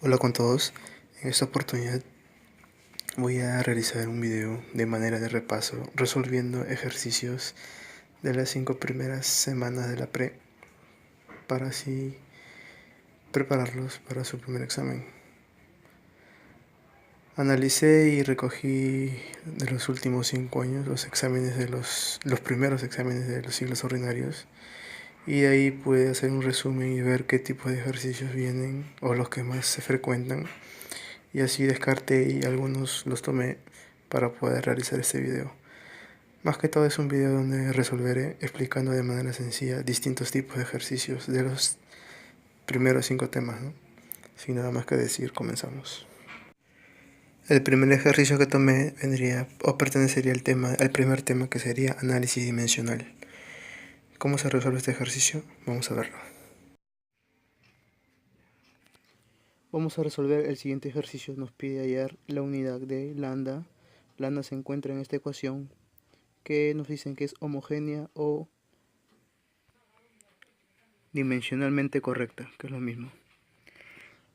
Hola con todos, en esta oportunidad voy a realizar un video de manera de repaso resolviendo ejercicios de las 5 primeras semanas de la pre para así prepararlos para su primer examen. Analicé y recogí de los últimos 5 años los exámenes de los primeros exámenes de los ciclos ordinarios y de ahí pude hacer un resumen y ver qué tipo de ejercicios vienen o los que más se frecuentan. Y así descarté y algunos los tomé para poder realizar este video. Más que todo es un video donde resolveré explicando de manera sencilla distintos tipos de ejercicios de los primeros 5 temas, ¿no? Sin nada más que decir, comenzamos. El primer ejercicio que tomé vendría o pertenecería al primer tema, que sería análisis dimensional. ¿Cómo se resuelve este ejercicio? Vamos a verlo. Vamos a resolver el siguiente ejercicio. Nos pide hallar la unidad de lambda. Lambda se encuentra en esta ecuación que nos dicen que es homogénea o dimensionalmente correcta, que es lo mismo.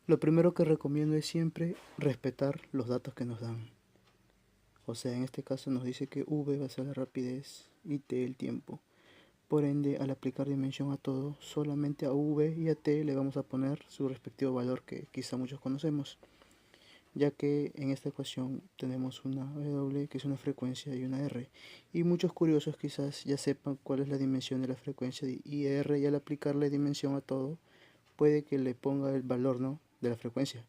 Lo primero que recomiendo es siempre respetar los datos que nos dan. O sea, en este caso nos dice que v va a ser la rapidez y t el tiempo. Por ende, al aplicar dimensión a todo, solamente a v y a t le vamos a poner su respectivo valor que quizá muchos conocemos, ya que en esta ecuación tenemos una W que es una frecuencia y una R, y muchos curiosos quizás ya sepan cuál es la dimensión de la frecuencia y R, y al aplicarle dimensión a todo puede que le ponga el valor, ¿no?, de la frecuencia,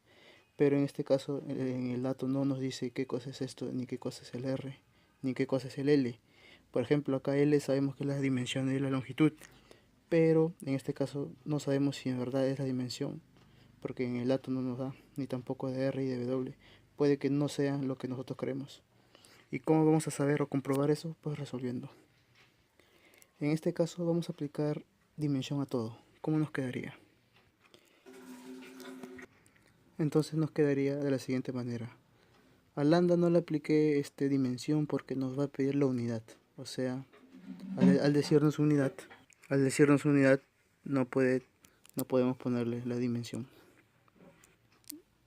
pero en este caso en el dato no nos dice qué cosa es esto, ni qué cosa es el R, ni qué cosa es el L. Por ejemplo, acá L sabemos que es la dimensión de la longitud, pero en este caso no sabemos si en verdad es la dimensión, porque en el dato no nos da, ni tampoco de R y de W. Puede que no sea lo que nosotros creemos. ¿Y cómo vamos a saber o comprobar eso? Pues resolviendo. En este caso vamos a aplicar dimensión a todo. ¿Cómo nos quedaría? Entonces nos quedaría de la siguiente manera. A lambda no le apliqué dimensión porque nos va a pedir la unidad. O sea, al decirnos unidad, no podemos ponerle la dimensión.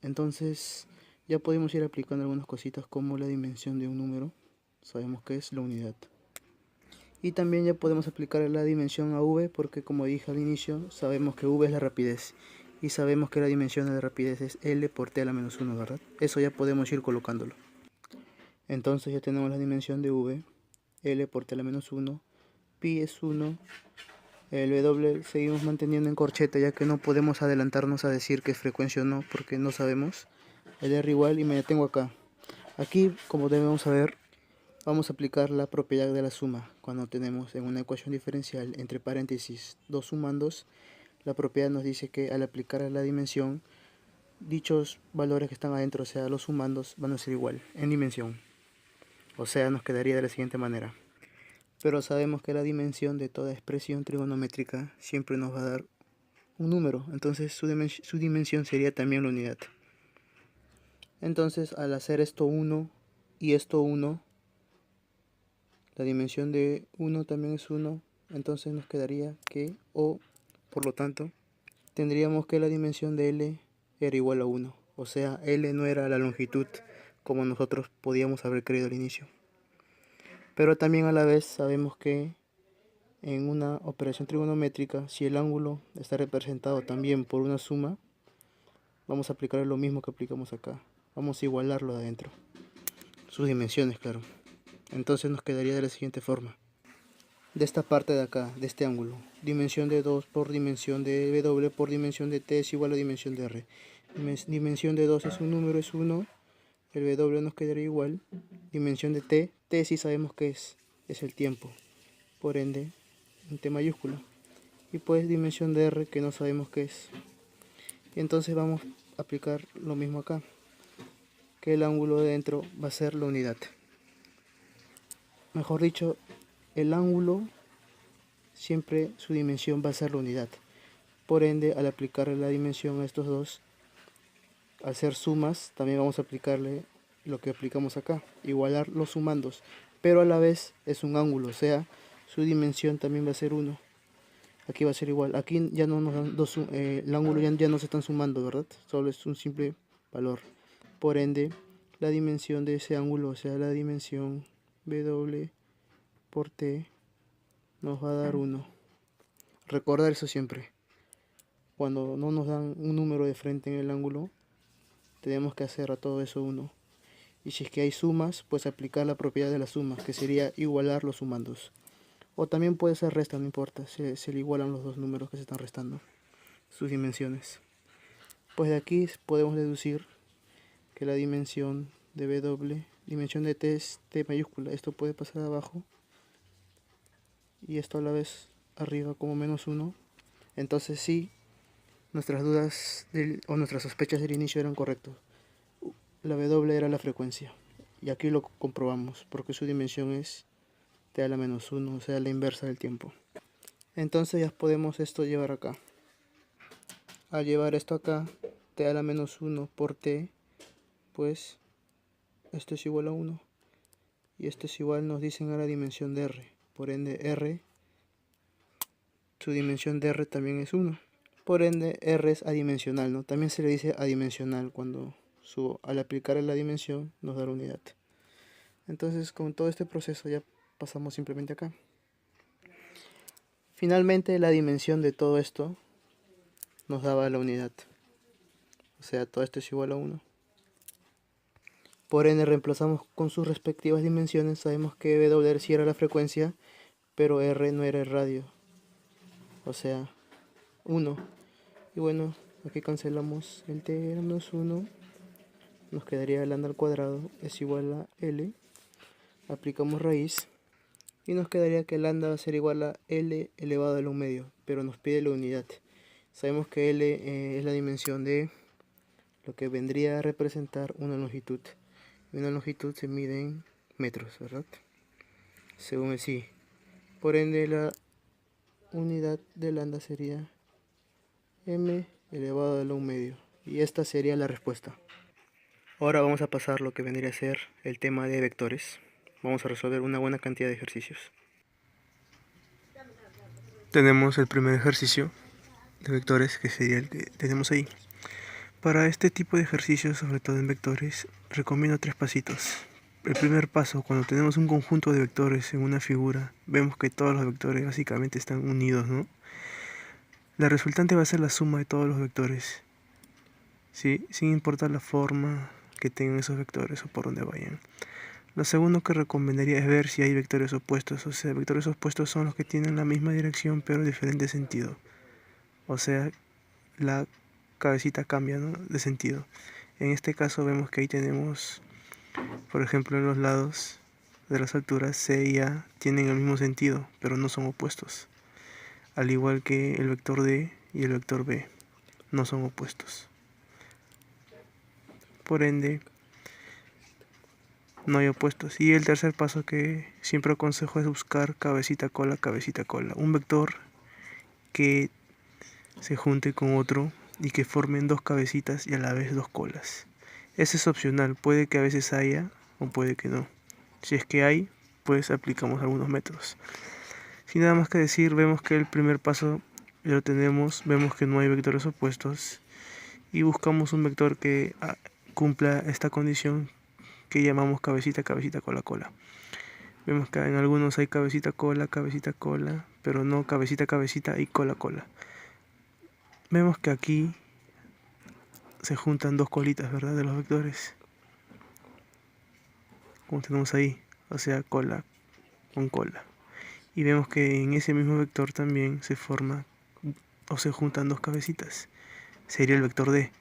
Entonces ya podemos ir aplicando algunas cositas como la dimensión de un número. Sabemos que es la unidad. Y también ya podemos aplicar la dimensión a v porque, como dije al inicio, sabemos que v es la rapidez. Y sabemos que la dimensión de la rapidez es L por t a la menos 1, ¿verdad? Eso ya podemos ir colocándolo. Entonces ya tenemos la dimensión de v, L por t a la menos 1, pi es 1, el W seguimos manteniendo en corcheta ya que no podemos adelantarnos a decir que es frecuencia o no porque no sabemos. El R igual y me detengo acá. Aquí, como debemos saber, vamos a aplicar la propiedad de la suma. Cuando tenemos en una ecuación diferencial entre paréntesis dos sumandos, la propiedad nos dice que al aplicar a la dimensión, dichos valores que están adentro, o sea los sumandos, van a ser igual en dimensión. O sea, nos quedaría de la siguiente manera. Pero sabemos que la dimensión de toda expresión trigonométrica siempre nos va a dar un número, entonces su dimensión sería también la unidad. Entonces, al hacer esto 1 y esto 1, la dimensión de 1 también es 1, entonces nos quedaría que, o por lo tanto, tendríamos que la dimensión de L era igual a 1, o sea, L no era la longitud como nosotros podíamos haber creído al inicio. Pero también a la vez sabemos que en una operación trigonométrica, si el ángulo está representado también por una suma, vamos a aplicar lo mismo que aplicamos acá. Vamos a igualarlo de adentro. Sus dimensiones, claro. Entonces nos quedaría de la siguiente forma. De esta parte de acá, de este ángulo, dimensión de 2 por dimensión de W por dimensión de T es igual a dimensión de R. Dimensión de 2 es un número, es 1. El W nos quedaría igual. Dimensión de T sí sabemos que es el tiempo. Por ende, un T mayúscula. Y pues dimensión de R que no sabemos qué es. Y entonces vamos a aplicar lo mismo acá, que el ángulo de dentro va a ser la unidad. Mejor dicho, el ángulo siempre su dimensión va a ser la unidad. Por ende, al aplicarle la dimensión a estos dos, al ser sumas, también vamos a aplicarle lo que aplicamos acá, igualar los sumandos, pero a la vez es un ángulo, o sea, su dimensión también va a ser 1. aquí va a ser igual. Aquí ya no nos dan el ángulo ya no se están sumando, ¿verdad? Solo es un simple valor. Por ende, la dimensión de ese ángulo, o sea, la dimensión W por T, nos va a dar 1. Recordar eso siempre. Cuando no nos dan un número de frente en el ángulo, tenemos que hacer a todo eso 1. Y si es que hay sumas, pues aplicar la propiedad de las sumas, que sería igualar los sumandos. O también puede ser resta, no importa, se le igualan los dos números que se están restando, sus dimensiones. Pues de aquí podemos deducir que la dimensión de W, dimensión de T es T mayúscula. Esto puede pasar abajo y esto a la vez arriba como -1. Entonces sí, nuestras dudas o nuestras sospechas del inicio eran correctas. La W era la frecuencia. Y aquí lo comprobamos, porque su dimensión es T a la -1, o sea, la inversa del tiempo. Entonces ya podemos esto llevar acá. Al llevar esto acá, T a la -1 por T, pues esto es igual a 1. Y esto es igual, nos dicen, a la dimensión de R. Por ende, R, su dimensión de R también es 1. Por ende, R es adimensional, ¿no? También se le dice adimensional cuando al aplicar la dimensión nos da la unidad. Entonces, con todo este proceso ya pasamos simplemente acá. Finalmente, la dimensión de todo esto nos daba la unidad. O sea, todo esto es igual a 1. Por ende, reemplazamos con sus respectivas dimensiones. Sabemos que W sí era la frecuencia, pero R no era el radio. O sea, 1. Y bueno, aquí cancelamos el T menos 1. Nos quedaría lambda al cuadrado es igual a L. Aplicamos raíz. Y nos quedaría que lambda va a ser igual a L elevado a la 1 medio. Pero nos pide la unidad. Sabemos que L es la dimensión de lo que vendría a representar una longitud. Y una longitud se mide en metros, ¿verdad? Según el sí. Por ende, la unidad de lambda sería m elevado a la 1 medio. Y esta sería la respuesta. Ahora vamos a pasar lo que vendría a ser el tema de vectores. Vamos a resolver una buena cantidad de ejercicios. Tenemos el primer ejercicio de vectores, que sería el que tenemos ahí. Para este tipo de ejercicios, sobre todo en vectores, recomiendo 3 pasitos. El primer paso, cuando tenemos un conjunto de vectores en una figura, vemos que todos los vectores básicamente están unidos, ¿no? La resultante va a ser la suma de todos los vectores, ¿sí? Sin importar la forma que tengan esos vectores o por donde vayan. Lo segundo que recomendaría es ver si hay vectores opuestos. O sea, vectores opuestos son los que tienen la misma dirección pero diferente sentido. O sea, la cabecita cambia, ¿no?, de sentido. En este caso vemos que ahí tenemos, por ejemplo, en los lados de las alturas C y A tienen el mismo sentido, pero no son opuestos. Al igual que el vector D y el vector B, no son opuestos. Por ende, no hay opuestos. Y el tercer paso que siempre aconsejo es buscar cabecita, cola, cabecita, cola. Un vector que se junte con otro y que formen dos cabecitas y a la vez dos colas. Ese es opcional, puede que a veces haya o puede que no. Si es que hay, pues aplicamos algunos métodos. Sin nada más que decir, vemos que el primer paso ya lo tenemos, vemos que no hay vectores opuestos y buscamos un vector que cumpla esta condición que llamamos cabecita, cabecita, cola, cola. Vemos que en algunos hay cabecita, cola, pero no cabecita, cabecita y cola, cola. Vemos que aquí se juntan dos colitas, ¿verdad?, de los vectores. Como tenemos ahí, o sea, cola con cola. Y vemos que en ese mismo vector también se forma o se juntan dos cabecitas. Sería el vector D.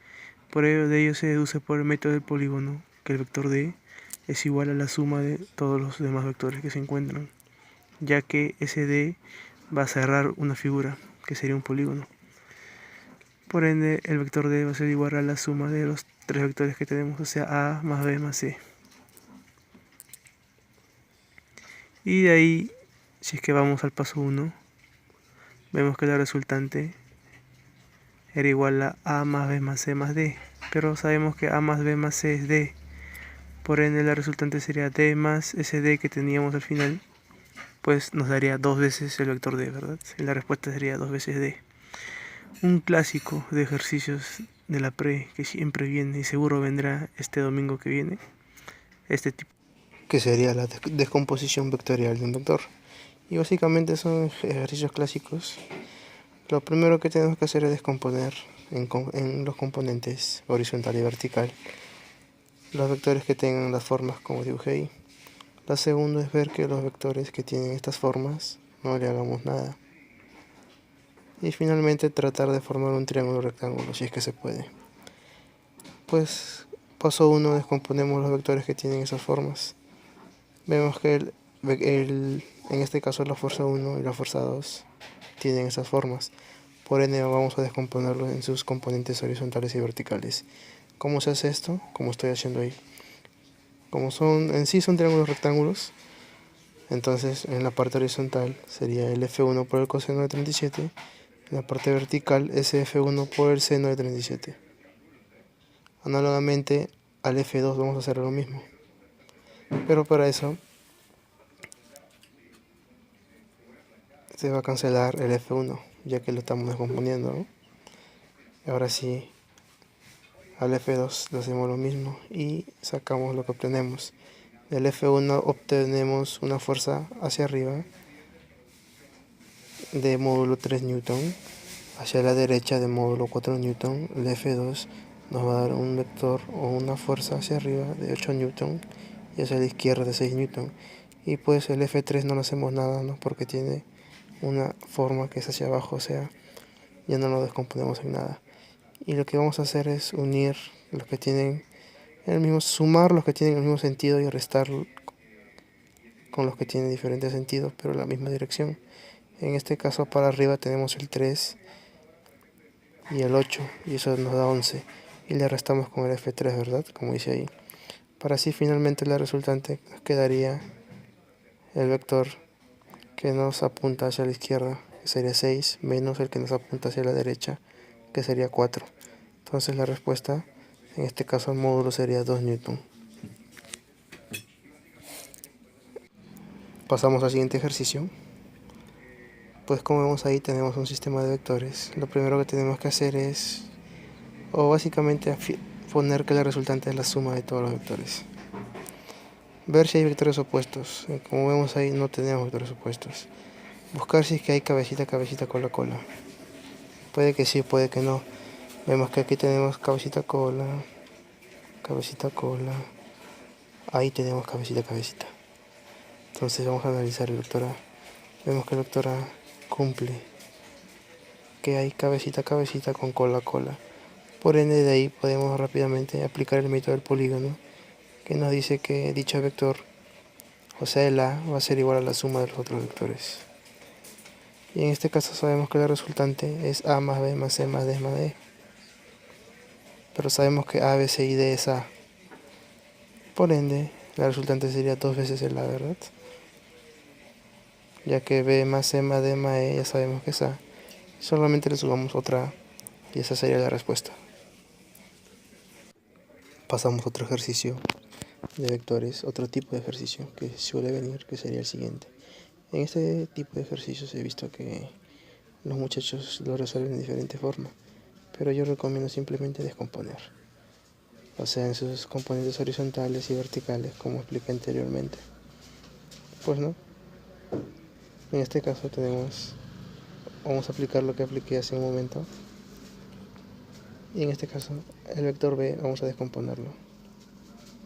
Por ello de ello se deduce por el método del polígono que el vector D es igual a la suma de todos los demás vectores que se encuentran, ya que ese D va a cerrar una figura, que sería un polígono. Por ende, el vector D va a ser igual a la suma de los 3 vectores que tenemos, o sea, A más B más C. Y de ahí, si es que vamos al paso 1, vemos que la resultante era igual a A más B más C más D, pero sabemos que A más B más C es D. Por ende, la resultante sería D más ese D que teníamos al final, pues nos daría 2 veces el vector D, ¿verdad? Y la respuesta sería 2 veces D. Un clásico de ejercicios de la pre que siempre viene y seguro vendrá este domingo que viene, este tipo, que sería la descomposición vectorial de un vector. Y básicamente son ejercicios clásicos. Lo primero que tenemos que hacer es descomponer en los componentes horizontal y vertical los vectores que tengan las formas como dibujé ahí. La segunda es ver que los vectores que tienen estas formas no le hagamos nada. Y finalmente tratar de formar un triángulo rectángulo si es que se puede. Pues paso 1, descomponemos los vectores que tienen esas formas. Vemos que en este caso la fuerza 1 y la fuerza 2 tienen esas formas. Por ende vamos a descomponerlos en sus componentes horizontales y verticales. ¿Cómo se hace esto? Como estoy haciendo ahí. Como en sí son triángulos rectángulos, entonces en la parte horizontal sería el F1 por el coseno de 37, en la parte vertical es F1 por el seno de 37. Análogamente al F2 vamos a hacer lo mismo, pero para eso se va a cancelar el F1, ya que lo estamos descomponiendo, ¿no? Ahora sí, al F2 le hacemos lo mismo y sacamos lo que obtenemos. Del F1 obtenemos una fuerza hacia arriba de módulo 3 Newton, hacia la derecha de módulo 4 Newton. El F2 nos va a dar un vector o una fuerza hacia arriba de 8 Newton y hacia la izquierda de 6 Newton. Y pues el F3 no le hacemos nada, ¿no? Porque tiene una forma que es hacia abajo, o sea, ya no lo descomponemos en nada. Y lo que vamos a hacer es unir los que tienen sumar los que tienen el mismo sentido y restar con los que tienen diferentes sentidos, pero en la misma dirección. En este caso para arriba tenemos el 3 y el 8, y eso nos da 11. Y le restamos con el F3, ¿verdad? Como dice ahí. Para así finalmente la resultante nos quedaría el vector que nos apunta hacia la izquierda, que sería 6, menos el que nos apunta hacia la derecha, que sería 4. Entonces la respuesta, en este caso el módulo sería 2 Newton. Pasamos al siguiente ejercicio. Pues como vemos ahí tenemos un sistema de vectores. Lo primero que tenemos que hacer es, o básicamente poner que la resultante es la suma de todos los vectores. Ver si hay vectores opuestos. Como vemos ahí no tenemos vectores opuestos. Buscar si es que hay cabecita, cabecita, cola, cola. Puede que sí, puede que no. Vemos que aquí tenemos cabecita, cola, cabecita, cola. Ahí tenemos cabecita, cabecita. Entonces vamos a analizar el vector A. Vemos que el vector A cumple que hay cabecita, cabecita con cola, cola. Por ende de ahí podemos rápidamente aplicar el método del polígono, que nos dice que dicho vector, o sea el A, va a ser igual a la suma de los otros vectores. Y en este caso sabemos que la resultante es A más B más C más D más D. Pero sabemos que A, B, C y D es A. Por ende, la resultante sería 2 veces el A, ¿verdad? Ya que B más C más D más E ya sabemos que es A. Solamente le sumamos otra A y esa sería la respuesta. Pasamos a otro ejercicio de vectores, otro tipo de ejercicio que suele venir, que sería el siguiente. En este tipo de ejercicios he visto que los muchachos lo resuelven de diferente forma, pero yo recomiendo simplemente descomponer, o sea, en sus componentes horizontales y verticales, como expliqué anteriormente. Pues no, en este caso vamos a aplicar lo que apliqué hace un momento, y en este caso el vector B vamos a descomponerlo,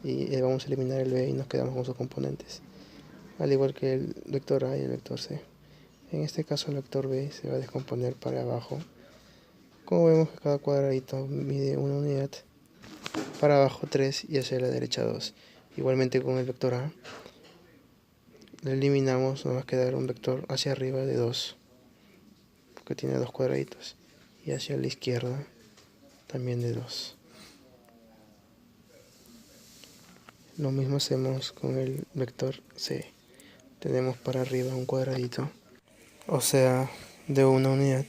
y vamos a eliminar el B y nos quedamos con sus componentes, al igual que el vector A y el vector C. En este caso el vector B se va a descomponer para abajo. Como vemos que cada cuadradito mide una unidad, para abajo 3 y hacia la derecha 2. Igualmente con el vector A, lo eliminamos, nos va a quedar un vector hacia arriba de 2, porque tiene 2 cuadraditos, y hacia la izquierda también de 2. Lo mismo hacemos con el vector C. Tenemos para arriba un cuadradito, o sea, de una unidad,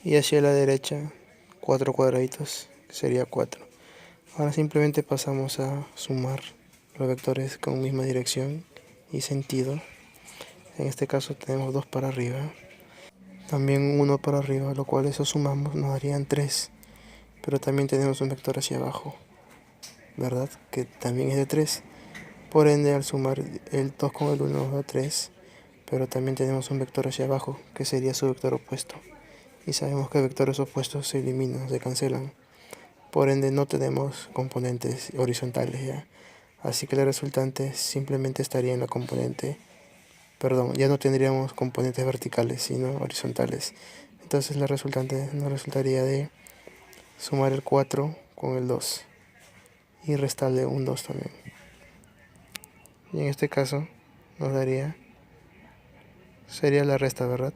y hacia la derecha 4 cuadraditos, que sería 4. Ahora simplemente pasamos a sumar los vectores con misma dirección y sentido. En este caso tenemos 2 para arriba, también 1 para arriba, lo cual eso sumamos nos darían 3. Pero también tenemos un vector hacia abajo, ¿verdad? Que también es de 3. Por ende, al sumar el 2 con el 1 nos da 3. Pero también tenemos un vector hacia abajo, que sería su vector opuesto. Y sabemos que vectores opuestos se eliminan, se cancelan. Por ende, no tenemos componentes horizontales ya. Así que la resultante simplemente estaría en la componente, perdón, ya no tendríamos componentes verticales, sino horizontales. Entonces la resultante nos resultaría de sumar el 4 con el 2 y restarle un 2 también. Y en este caso nos daría, sería la resta, ¿verdad?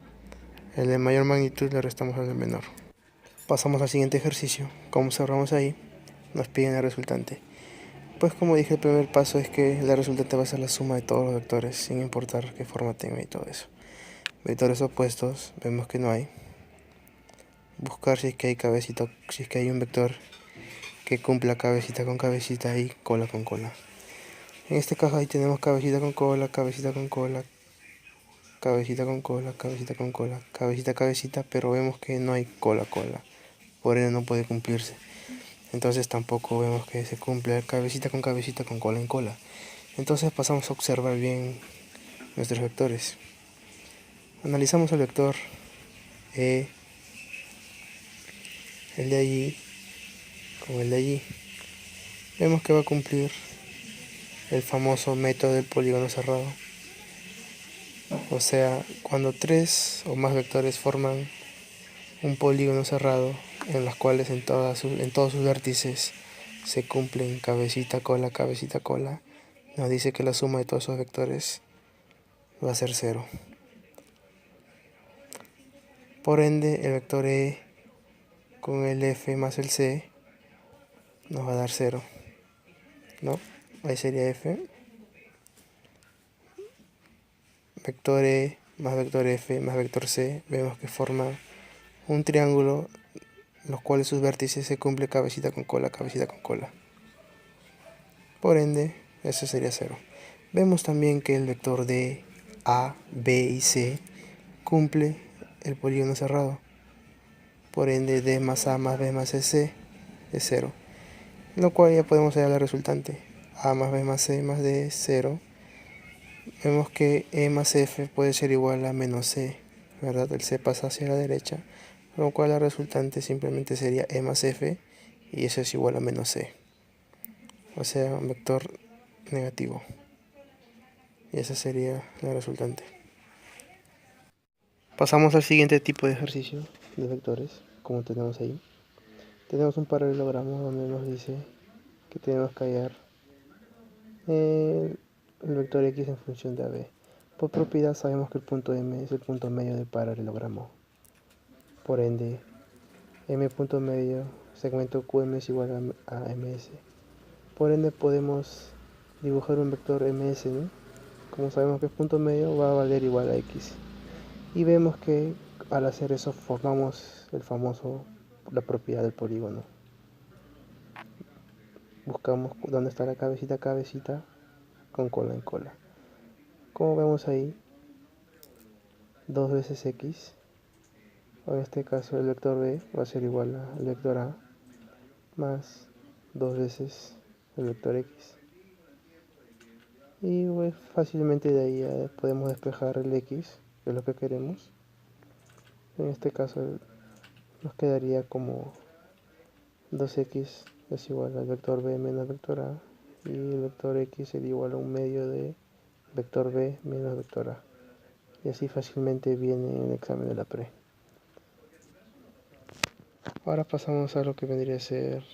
El de mayor magnitud le restamos al de menor. Pasamos al siguiente ejercicio. Como cerramos ahí, nos piden la resultante. Pues como dije, el primer paso es que la resultante va a ser la suma de todos los vectores, sin importar qué forma tenga y todo eso. Vectores opuestos, vemos que no hay. Buscar si es que hay cabecita, si es que hay un vector que cumpla cabecita con cabecita y cola con cola. En este caso ahí tenemos cabecita con cola, cabecita con cola, cabecita con cola, cabecita con cola, cabecita, cabecita, pero vemos que no hay cola, cola. Por ende no puede cumplirse. Entonces tampoco vemos que se cumple cabecita con cola en cola. Entonces pasamos a observar bien nuestros vectores. Analizamos el vector E, el de allí, con el de allí. Vemos que va a cumplir el famoso método del polígono cerrado. O sea, cuando 3 o más vectores forman un polígono cerrado, en los cuales en todos sus vértices se cumplen cabecita, cola, nos dice que la suma de todos esos vectores va a ser 0. Por ende, el vector E con el F más el C nos va a dar 0, ¿no? Ahí sería F, vector E más vector F más vector C, vemos que forma un triángulo, los cuales sus vértices se cumple cabecita con cola. Por ende, eso sería 0. Vemos también que el vector de A, B y C cumple el polígono cerrado. Por ende, D más A más B más C es 0. Lo cual ya podemos hallar la resultante. A más B más C más D es 0. Vemos que E más F puede ser igual a menos C, ¿verdad? El C pasa hacia la derecha, lo cual la resultante simplemente sería E más F y eso es igual a menos C. O sea, un vector negativo. Y esa sería la resultante. Pasamos al siguiente tipo de ejercicio de vectores, como tenemos ahí. Tenemos un paralelogramo donde nos dice que tenemos que hallar el vector X en función de AB. Por propiedad sabemos que el punto M es el punto medio del paralelogramo. Por ende, M punto medio, segmento QM es igual a MS. Por ende podemos dibujar un vector MS, ¿no? Como sabemos que es punto medio, va a valer igual a X. Y vemos que al hacer eso formamos la propiedad del polígono. Buscamos dónde está la cabecita con cola en cola. Como vemos ahí, 2 veces X, o en este caso el vector B va a ser igual al vector A más 2 veces el vector X. Y pues, fácilmente de ahí ya podemos despejar el X, que es lo que queremos. En este caso nos quedaría como 2x es igual al vector b menos vector a, y el vector x sería igual a un medio de vector b menos vector a. Y así fácilmente viene en el examen de la pre. Ahora pasamos a lo que vendría a ser